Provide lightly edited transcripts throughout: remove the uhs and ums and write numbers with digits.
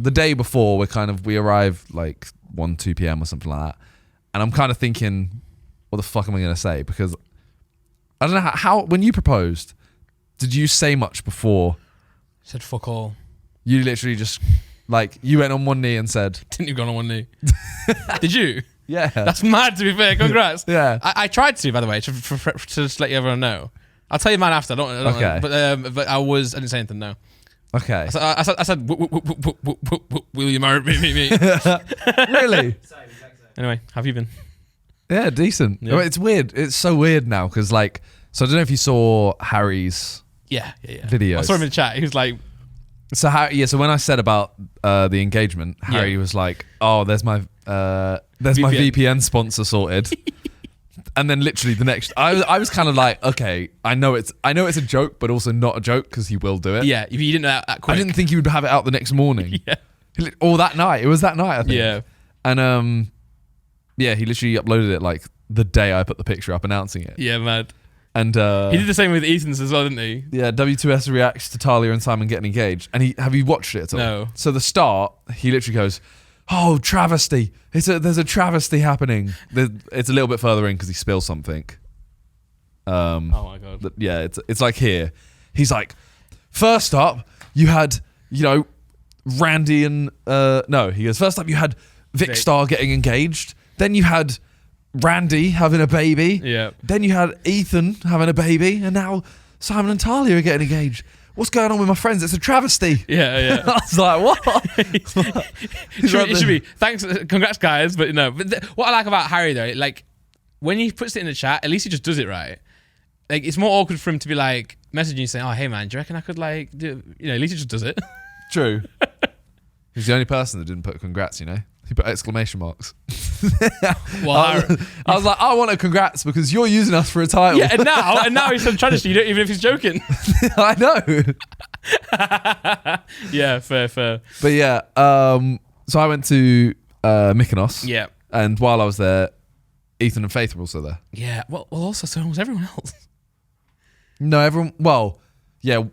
the day before, we arrive like 1-2 p.m. or something like that, and I'm kind of thinking, what the fuck am I gonna say? Because I don't know how when you proposed, did you say much before? Said fuck all. You literally just like you went on one knee and said, Didn't you go on one knee? Did you? Yeah. That's mad, to be fair. Congrats. Yeah. I tried to, by the way, to just let everyone know. I'll tell you mine after. I don't Okay. But I didn't say anything, no. Okay. I said, will you marry me? Really? Anyway, have you been? Yeah, decent. Yeah. It's weird. It's so weird now because like, so I don't know if you saw Harry's Yeah. videos. I saw him in the chat. He was like, so so when I said about the engagement, Harry was like, "Oh, there's my VPN sponsor sorted." And then literally the next, I was kind of like, okay, I know it's a joke, but also not a joke because he will do it. yeah, if you didn't know that quick. I didn't think he would have it out the next morning. Yeah. Or that night. It was that night, I think. Yeah. And yeah, he literally uploaded it like the day I put the picture up announcing it. Yeah, mad. And he did the same with Ethan's as well, didn't he? yeah, W2S reacts to Talia and Simon getting engaged. And have you watched it at all? No. So the start, he literally goes, "Oh, travesty! There's a travesty happening." It's a little bit further in because he spills something. Oh my god. Yeah, it's like here. He's like, first up, you had Randy and no. He goes, first up, you had Vic Star getting engaged. Then you had Randy having a baby. Yeah. Then you had Ethan having a baby, and now Simon and Talia are getting engaged. What's going on with my friends? It's a travesty. Yeah. I was like, what? It should be. Thanks, congrats, guys. But no. But what I like about Harry though, like when he puts it in the chat, at least he just does it right. Like it's more awkward for him to be like messaging you saying, "Oh, hey man, do you reckon I could like do?" At least he just does it. True. He's the only person that didn't put congrats. He put exclamation marks. Well, I was like, I want a congrats because you're using us for a title. yeah, and now he's some tragedy. You don't even if he's joking. I know. Yeah, fair. But yeah, so I went to Mykonos. Yeah. And while I was there, Ethan and Faith were also there. Yeah. Well, also so was everyone else. No, everyone. Well, yeah. Will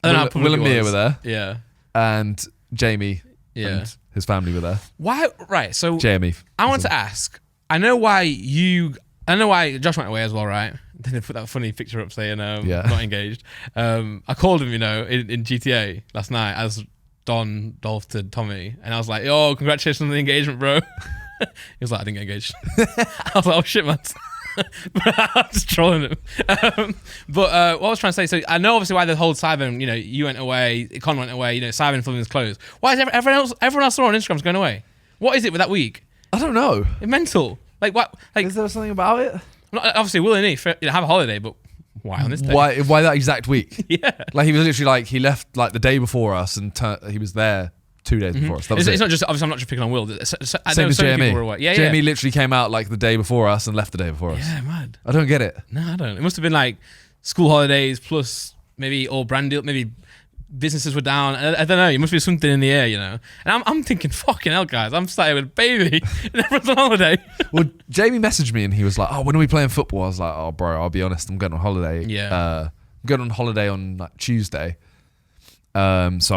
and Mia were there, Yeah. and Jamie and his family were there. Why? Right. So Jamie. I want to ask. I know why Josh went away as well, right? Then they put that funny picture up saying not engaged. I called him, in GTA last night as Don Dolph to Tommy, and I was like, "Oh, congratulations on the engagement, bro." He was like, "I didn't get engaged." I was like, "Oh shit, man." I'm just trolling him. But what I was trying to say, so I know obviously why the whole Simon, you went away, Con went away, Simon filming his clothes. Why is everyone else saw on Instagram's going away? What is it with that week? I don't know. It's mental. Like what? Like is there something about it? Obviously, Will and Eve have a holiday, but why on this day? Why that exact week? Yeah. Like he was literally like he left like the day before us and he was there 2 days before us. That was it's not just obviously I'm not just picking on Will. I Same know as so many Jamie. people were away. Yeah, Jamie literally came out like the day before us and left the day before us. Yeah, mad. I don't get it. No, I don't. It must have been like school holidays plus maybe all brand deal, maybe businesses were down. I don't know. It must be something in the air, And I'm thinking, fucking hell, guys. I'm starting with a baby and everyone's on holiday. Well, Jamie messaged me and he was like, "Oh, when are we playing football?" I was like, "Oh, bro, I'll be honest. I'm going on holiday. Yeah. I'm going on holiday on like Tuesday. So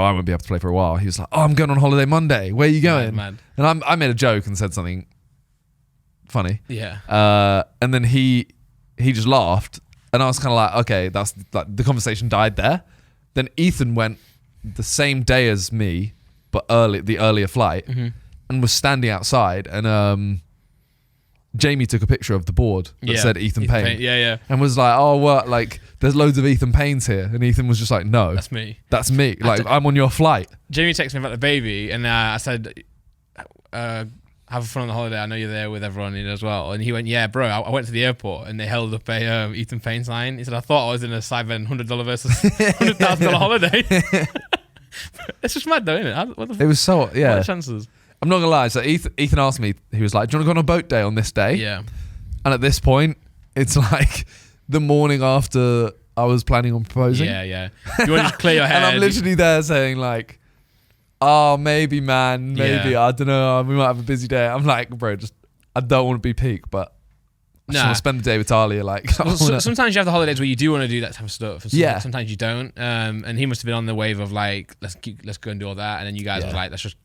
I won't be able to play for a while." He was like, "Oh, I'm going on holiday Monday. Where are you going?" Mad. And I made a joke and said something funny. Yeah. And then he just laughed, and I was kind of like, okay, that's like the conversation died there. Then Ethan went the same day as me, but the earlier flight, and was standing outside, and Jamie took a picture of the board that said Ethan Payne. Yeah. And was like, "Oh, what? Like, there's loads of Ethan Paynes here." And Ethan was just like, "No, That's me. That's me. Like, I'm on your flight." Jamie texted me about the baby, and I said, "Have fun on the holiday. I know you're there with everyone as well." And he went, "Yeah, bro. I went to the airport, and they held up a Ethan Payne sign." He said, "I thought I was in a $700 versus $100,000 holiday." It's just mad, though, isn't it? It was so What are the chances? I'm not gonna lie. So Ethan asked me. He was like, "Do you want to go on a boat day on this day?" Yeah. And at this point, it's like the morning after I was planning on proposing. Yeah. You want to just clear your head. And I'm literally there saying like, "Oh, maybe, man. Maybe. Yeah. I don't know. We might have a busy day." I'm like, "Bro, I don't want to be peak, but I just want to spend the day with Talia. Like, sometimes you have the holidays where you do want to do that type of stuff. Yeah. Sometimes you don't. And he must have been on the wave of like, let's go and do all that. And then you guys were like, let's just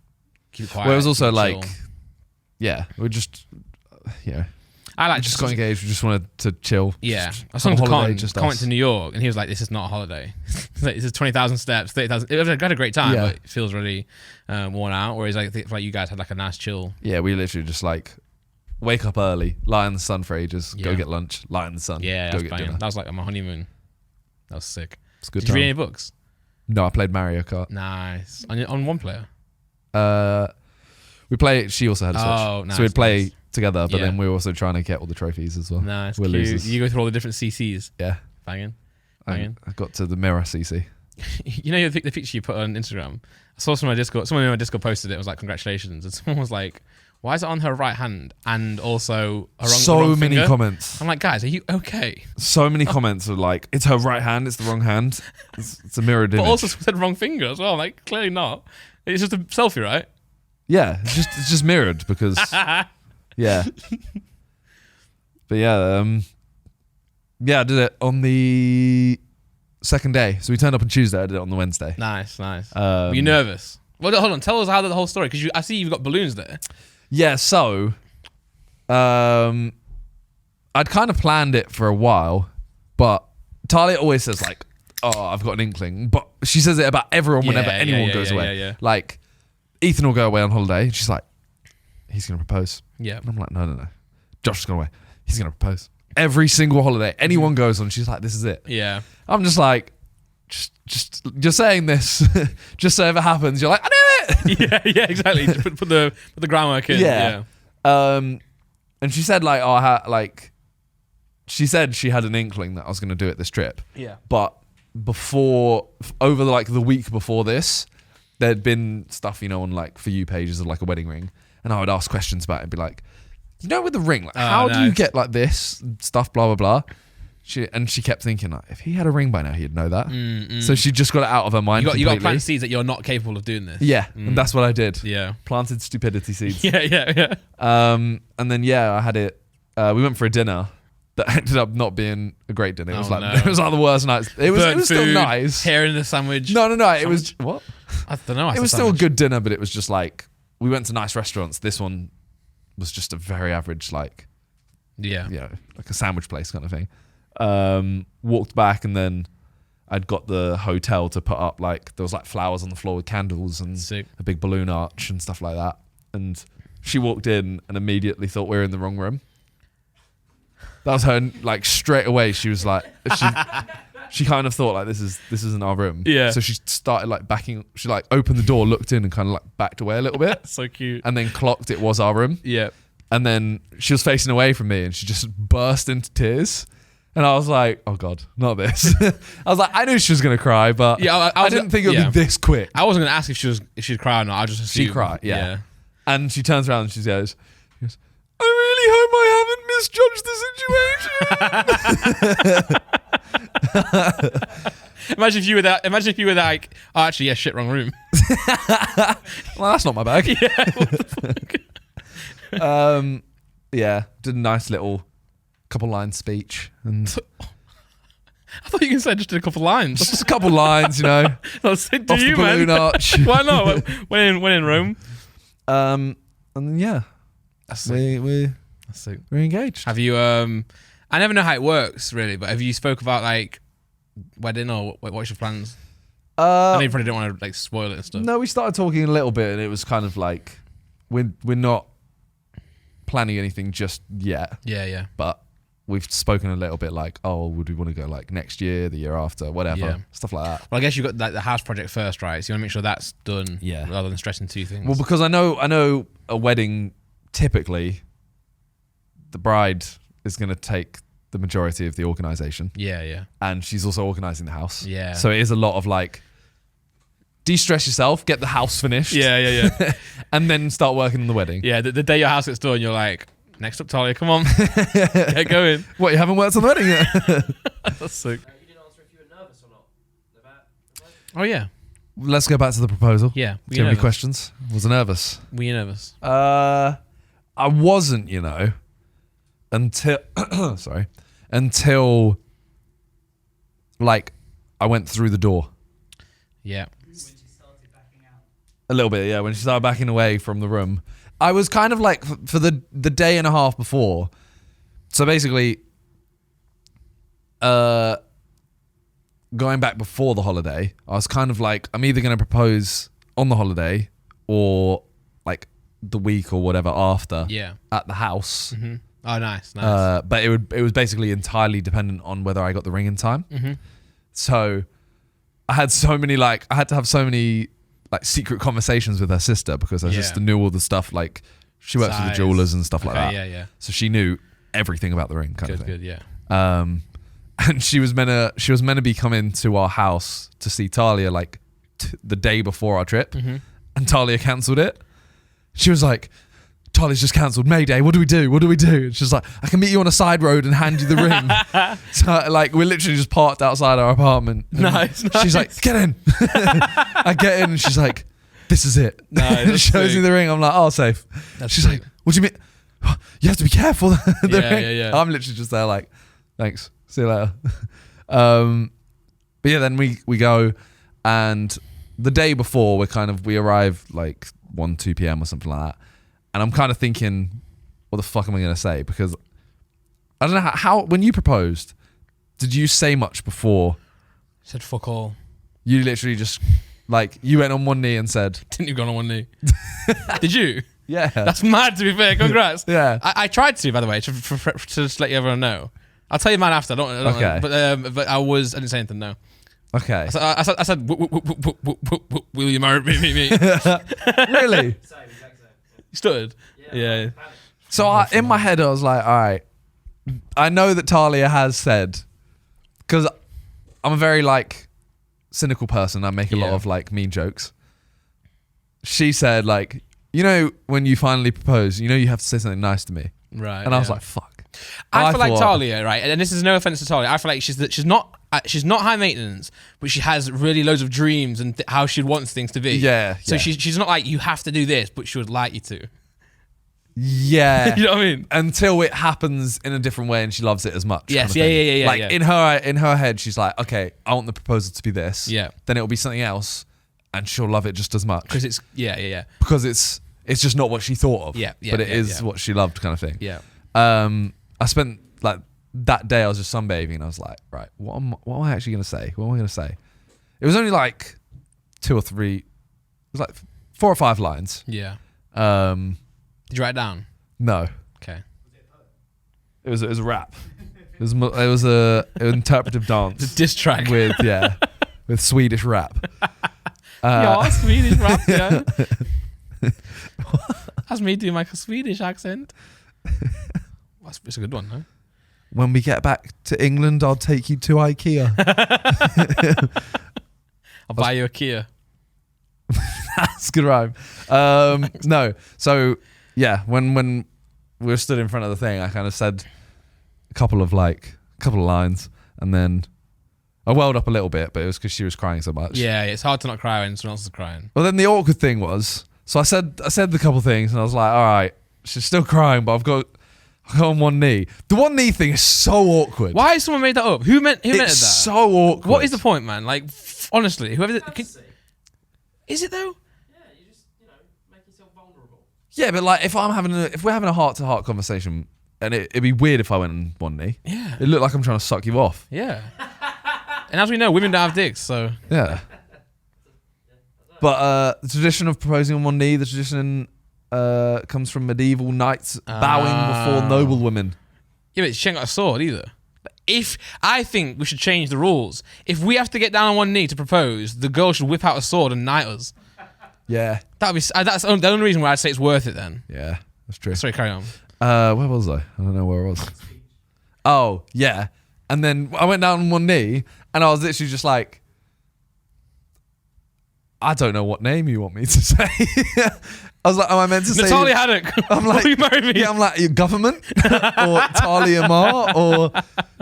keep it quiet. Well, it was also like, we're just, I like just got engaged. We just wanted to chill. Yeah. Just I was talking to Con. just Con went to New York, and he was like, "This is not a holiday. This is 20,000 steps, 30,000." I had a great time, but it feels really worn out. Whereas I think like you guys had like a nice chill. Yeah, we literally just like wake up early, lie in the sun for ages, go get lunch, lie in the sun, go get dinner. That was like on my honeymoon. That was sick. It's good. Did you read any books? No, I played Mario Kart. Nice. On one player. We play. She also had a Switch, nice, so we'd play together. But then we were also trying to get all the trophies as well. Nice. We're losers. You go through all the different CCs. Yeah. Banging. I got to the mirror CC. You know the picture you put on Instagram? I saw someone in my Discord posted it. It was like, congratulations. And someone was like, why is it on her right hand and also her wrong many finger? Comments. I'm like, guys, are you okay? So many comments are like, it's her right hand, it's the wrong hand. It's a mirrored image. But also said wrong finger as well. I'm like, clearly not. It's just a selfie, right? Yeah, it's just mirrored because yeah. But I did it on the second day. So we turned up on Tuesday. I did it on the Wednesday. Nice. Were you nervous? Well, hold on. Tell us how the whole story, because I see you've got balloons there. Yeah. So, I'd kind of planned it for a while, but Talia always says like, "Oh, I've got an inkling," but she says it about everyone whenever anyone goes away. Yeah. Like, Ethan will go away on holiday, and she's like, "He's gonna propose." Yeah. And I'm like, no. Josh is going away. He's going to propose. Every single holiday, anyone goes on, she's like, this is it. Yeah. I'm just like, just you're saying this, just so if it happens, you're like, I knew it. yeah, exactly. Just put the groundwork in. Yeah. And she said like, she said she had an inkling that I was going to do it this trip. Yeah. But over the week before this, there'd been stuff, on like For You pages of like a wedding ring. And I would ask questions about it and be like, with the ring, like, how do you get like this stuff, blah, blah, blah. She kept thinking, like, if he had a ring by now, he'd know that. So she just got it out of her mind. You got to plant seeds that you're not capable of doing this. Yeah, and that's what I did. Yeah. Planted stupidity seeds. Yeah. And then, I had it. We went for a dinner that ended up not being a great dinner. It was it was like the worst nights. It was still nice. Hair in the sandwich. No. It was, what? I don't know. It was still a good dinner, but it was just like, we went to nice restaurants. This one was just a very average, like, like a sandwich place kind of thing. Walked back, and then I'd got the hotel to put up, like, there was like flowers on the floor with candles and a big balloon arch and stuff like that. And she walked in and immediately thought we were in the wrong room. That was her, like, straight away. She was like, she kind of thought like, this isn't our room. Yeah. So she started like backing. She like opened the door, looked in, and kind of like backed away a little bit. So cute. And then clocked it was our room. Yeah. And then she was facing away from me, and she just burst into tears. And I was like, oh God, not this. I was like, I knew she was going to cry, but I didn't think it would be this quick. I wasn't going to ask if she'd cry or not. I just assumed. She cried, yeah. And she turns around and she goes, I really hope I haven't misjudged the situation. Imagine if you were that. Imagine if you were that, like, oh, actually, shit, wrong room. Well, that's not my bag. Yeah. What the fuck? Did a nice little couple line speech, and I thought you could say just a couple lines. Just a couple lines, Off the balloon arch. Why not? When in Rome. And then we're engaged. Have you? I never know how it works really, but have you spoke about like wedding or what's your plans? I know you probably don't want to like spoil it and stuff. No, we started talking a little bit, and it was kind of like we're not planning anything just yet. Yeah. But we've spoken a little bit like, oh, would we want to go like next year, the year after, whatever, stuff like that. Well, I guess you've got like the house project first, right? So you want to make sure that's done, rather than stressing two things. Well, because I know a wedding, typically, the bride is going to take the majority of the organisation. Yeah. And she's also organising the house. Yeah. So it is a lot of like, de-stress yourself, get the house finished. Yeah. And then start working on the wedding. Yeah, the day your house gets done, you're like, next up, Talia, come on. Get going. What, you haven't worked on the wedding yet? That's sick. You didn't answer if you were nervous or not about the wedding? Oh, yeah. Let's go back to the proposal. Yeah. Do you have any questions? Was I nervous? Were you nervous? I wasn't, until sorry, until like I went through the door. Yeah. When she started backing out. A little bit, yeah. When she started backing away from the room, I was kind of like for the day and a half before. So basically, going back before the holiday, I was kind of like, I'm either going to propose on the holiday or like the week or whatever after. Yeah. At the house. Mm-hmm. Oh, nice. But it was basically entirely dependent on whether I got the ring in time. Mm-hmm. So I had to have so many like secret conversations with her sister because her sister knew all the stuff. Like she works for the jewelers and stuff like that. Yeah. So she knew everything about the ring kind of thing. Good, yeah. And she was meant to be coming to our house to see Talia like the day before our trip, and Talia cancelled it. She was like, "Talia's just cancelled. Mayday. What do we do? What do we do?" And she's like, "I can meet you on a side road and hand you the ring." So like we're literally just parked outside our apartment. Nice. She's like, "Get in." I get in and she's like, "This is it." Nice, She shows me the ring. I'm like, "Oh, safe." She's like, "What do you mean? You have to be careful." The ring. Yeah. I'm literally just there like, "Thanks. See you later." But yeah, then we go, and the day before we arrive like 1-2 p.m. or something like that, and I'm kind of thinking, what the fuck am I gonna say? Because I don't know how when you proposed, did you say much before? Said fuck all. You literally just like you went on one knee and said, Didn't you go on one knee? Did you? "Yeah, That's mad, to be fair. Congrats. yeah." I tried to, by the way, to just let everyone know. I'll tell you mine after. I don't Okay. But I didn't say anything, no. Okay. I said, will you marry me? Really? Same, exact same. You stuttered? Yeah. So in my head, I was like, all right, I know that Talia has said, because I'm a very like cynical person. I make a lot of like mean jokes. She said like, when you finally propose, you have to say something nice to me. Right. And I was like, fuck. I feel like Talia, right? And this is no offense to Talia. I feel like she's not high maintenance, but she has really loads of dreams and how she wants things to be. Yeah. So she's not like, you have to do this, but she would like you to. Yeah. You know what I mean? Until it happens in a different way and she loves it as much. Yes. kind of thing. Yeah. Like in her head, she's like, okay, I want the proposal to be this. Yeah. Then it'll be something else, and she'll love it just as much. Because it's Because it's just not what she thought of. Yeah. But it is what she loved, kind of thing. Yeah. I spent like that day I was just sunbathing and I was like, right, what am I actually going to say? What am I going to say? It was only like 2 or 3, it was like 4 or 5 lines. Yeah. Did you write it down? No. Okay. It was a rap. It was an interpretive dance. It's a diss track. with Swedish rap. Swedish rap, yeah. That's me doing like a Swedish accent. It's a good one, huh? When we get back to England, I'll take you to IKEA. I'll buy you a Kia. That's a good rhyme. No. So, yeah, when we were stood in front of the thing, I kind of said a couple of lines, and then I welled up a little bit, but it was because she was crying so much. Yeah, it's hard to not cry when someone else is crying. Well, then the awkward thing was, so I said the couple things, and I was like, all right, she's still crying, but I've got on one knee. The one knee thing is so awkward. Why has someone made that up? Who meant that? It's so awkward. What is the point, man? Like, honestly, whoever... Is it though? Yeah, you just, make yourself vulnerable. Yeah, but like if we're having a heart-to-heart conversation, and it'd be weird if I went on one knee. Yeah. It'd look like I'm trying to suck you off. Yeah. And as we know, women don't have dicks, so... Yeah. But the tradition of proposing on one knee, the tradition comes from medieval knights bowing before noble women. Yeah, but she ain't got a sword either. I think we should change the rules. If we have to get down on one knee to propose, the girl should whip out a sword and knight us. Yeah. That's the only reason why I'd say it's worth it then. Yeah, that's true. Sorry, carry on. Where was I? I don't know where I was. Oh, yeah. And then I went down on one knee, and I was literally just like, I don't know what name you want me to say. I was like, am I meant to say... Natalia Haddock. I'm like, will you marry me? Yeah, I'm like, your government? Or Talia Ma? Or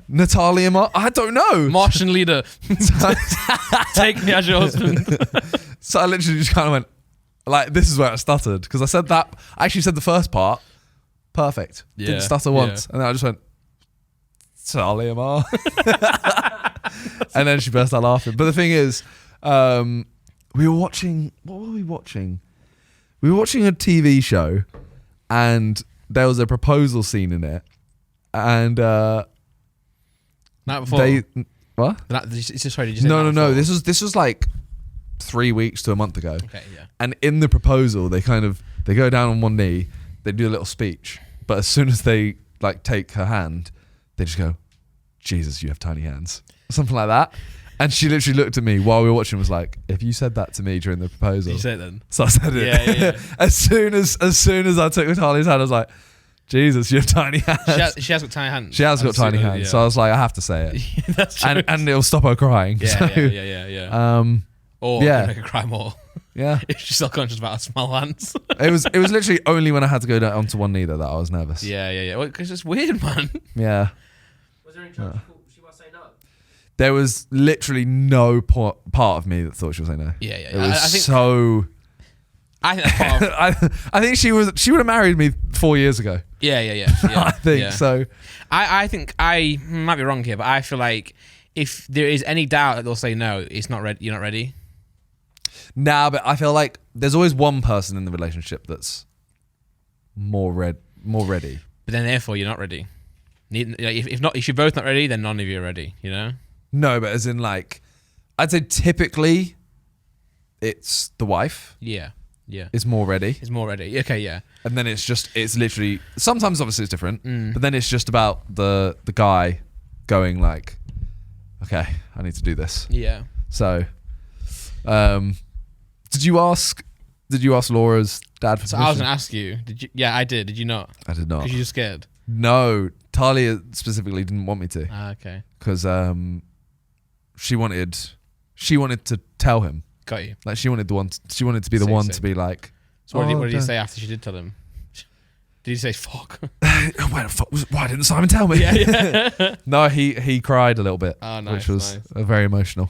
Natalia Ma? I don't know. Martian leader. Take me as your husband. So I literally just kind of went, like, this is where I stuttered. Because I actually said the first part, perfect. Yeah, Didn't stutter once. And then I just went, Talia Ma. And then she burst out laughing. But the thing is, we were watching, what were we watching? We were watching a TV show and there was a proposal scene in it. And Night before. What? It's just sorry. Did you say No. night before? This was like 3 weeks to a month ago. Okay, yeah. And in the proposal, they go down on one knee, they do a little speech, but as soon as they like take her hand, they just go, "Jesus, you have tiny hands," something like that. And she literally looked at me while we were watching, and was like, "If you said that to me during the proposal," Did you say it then? So I said it. Yeah. as soon as I took Talia's hand, I was like, "Jesus, you have tiny hands." She has got tiny hands. She has got tiny hands, yeah. so I was like, I have to say it, That's true. and it'll stop her crying. Yeah, So, yeah. Or yeah. make her cry more. yeah. If she's still conscious about her small hands. It was literally only when I had to go down onto one knee that I was nervous. Yeah. Well, because it's weird, man. Yeah. Was there any chance you thought she might say no? There was literally no part of me that thought she was saying no. Yeah. It was I think so. I think that's part of. I think she would have married me 4 years ago. Yeah. I think so. I think I might be wrong here, but I feel like if there is any doubt that they'll say no, it's not ready. You're not ready. Nah, but I feel like there's always one person in the relationship that's more ready. But then therefore you're not ready. If you're both not ready, then none of you are ready. You know. No, but as in like, I'd say typically, it's the wife Yeah. is more ready, It's more ready. Okay. Yeah. and then it's literally sometimes obviously it's different, but then it's just about the guy going like, okay, I need to do this. Yeah. So, did you ask Laura's dad for So permission? I was gonna ask you. Did you? Yeah, I did. Did you not? I did not. Because you're just scared. No, Talia specifically didn't want me to Ah, okay. because she wanted to tell him. Got you. Like she wanted to be the Say, one say. to be like. So what did you Dad." say after she did tell him? Did you say fuck? Why didn't Simon tell me? yeah. No, he cried a little bit, Oh, nice, which was nice. very emotional.